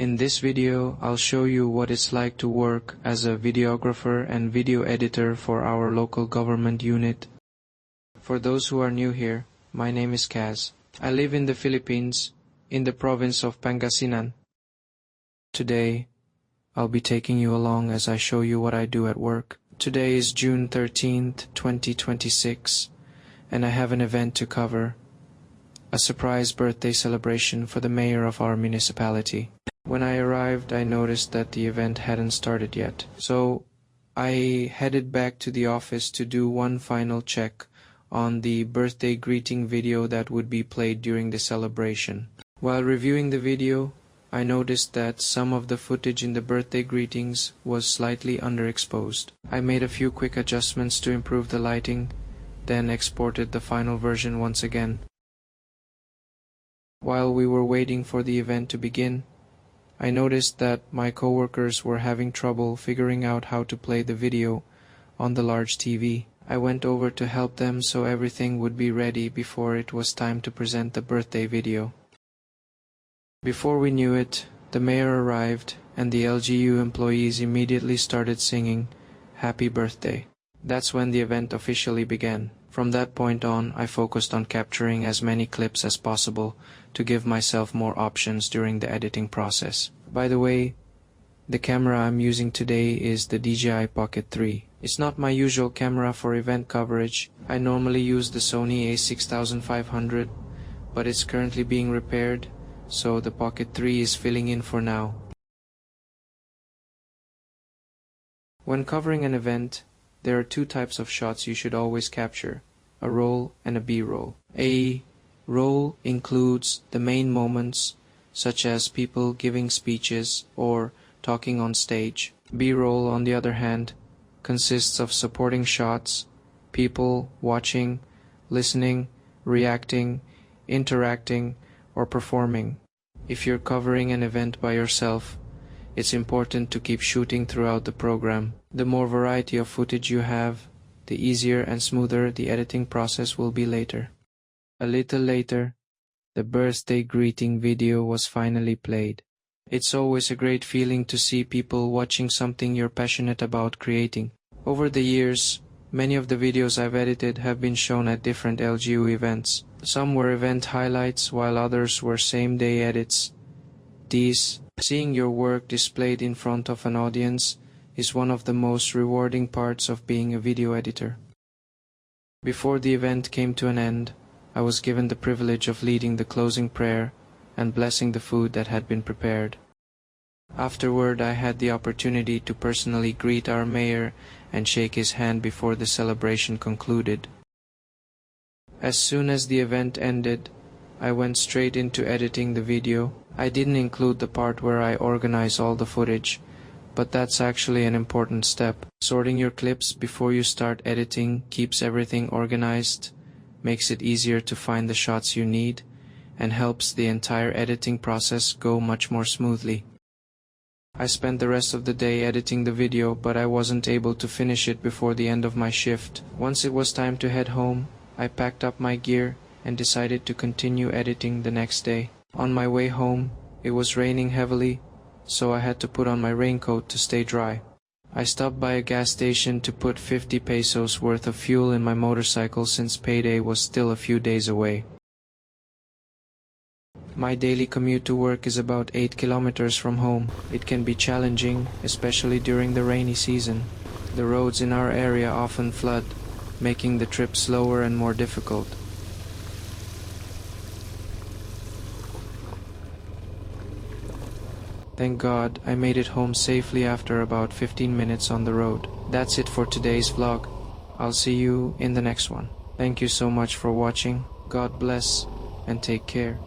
In this video, I'll show you what it's like to work as a videographer and video editor for our local government unit. For those who are new here, my name is Kaz. I live in the Philippines, in the province of Pangasinan. Today, I'll be taking you along as I show you what I do at work. Today is June 13th, 2026, and I have an event to cover. A surprise birthday celebration for the mayor of our municipality. When I arrived, I noticed that the event hadn't started yet. So I headed back to the office to do one final check on the birthday greeting video that would be played during the celebration. While reviewing the video, I noticed that some of the footage in the birthday greetings was slightly underexposed. I made a few quick adjustments to improve the lighting, then exported the final version once again. While we were waiting for the event to begin, I noticed that my coworkers were having trouble figuring out how to play the video on the large TV. I went over to help them so everything would be ready before it was time to present the birthday video. Before we knew it, the mayor arrived and the LGU employees immediately started singing "Happy Birthday." That's when the event officially began. From that point on, I focused on capturing as many clips as possible to give myself more options during the editing process. By the way, the camera I'm using today is the DJI Pocket 3. It's not my usual camera for event coverage. I normally use the Sony a6500, but it's currently being repaired, so the Pocket 3 is filling in for now. When covering an event, there are two types of shots you should always capture: a roll and a B-roll. A roll includes the main moments, such as people giving speeches or talking on stage. B-roll, on the other hand, consists of supporting shots, people watching, listening, reacting, interacting, or performing. If you're covering an event by yourself, it's important to keep shooting throughout the program. The more variety of footage you have, the easier and smoother the editing process will be later. A little later, the birthday greeting video was finally played. It's always a great feeling to see people watching something you're passionate about creating. Over the years, many of the videos I've edited have been shown at different LGU events. Some were event highlights, while others were same-day edits. Seeing your work displayed in front of an audience is one of the most rewarding parts of being a video editor. Before the event came to an end, I was given the privilege of leading the closing prayer and blessing the food that had been prepared. Afterward, I had the opportunity to personally greet our mayor and shake his hand before the celebration concluded. As soon as the event ended, I went straight into editing the video. I didn't include the part where I organize all the footage, but that's actually an important step. Sorting your clips before you start editing keeps everything organized, makes it easier to find the shots you need, and helps the entire editing process go much more smoothly. I spent the rest of the day editing the video, but I wasn't able to finish it before the end of my shift. Once it was time to head home, I packed up my gear and decided to continue editing the next day. On my way home, it was raining heavily, so I had to put on my raincoat to stay dry. I stopped by a gas station to put 50 pesos worth of fuel in my motorcycle since payday was still a few days away. My daily commute to work is about 8 kilometers from home. It can be challenging, especially during the rainy season. The roads in our area often flood, making the trip slower and more difficult. Thank God, I made it home safely after about 15 minutes on the road. That's it for today's vlog. I'll see you in the next one. Thank you so much for watching. God bless and take care.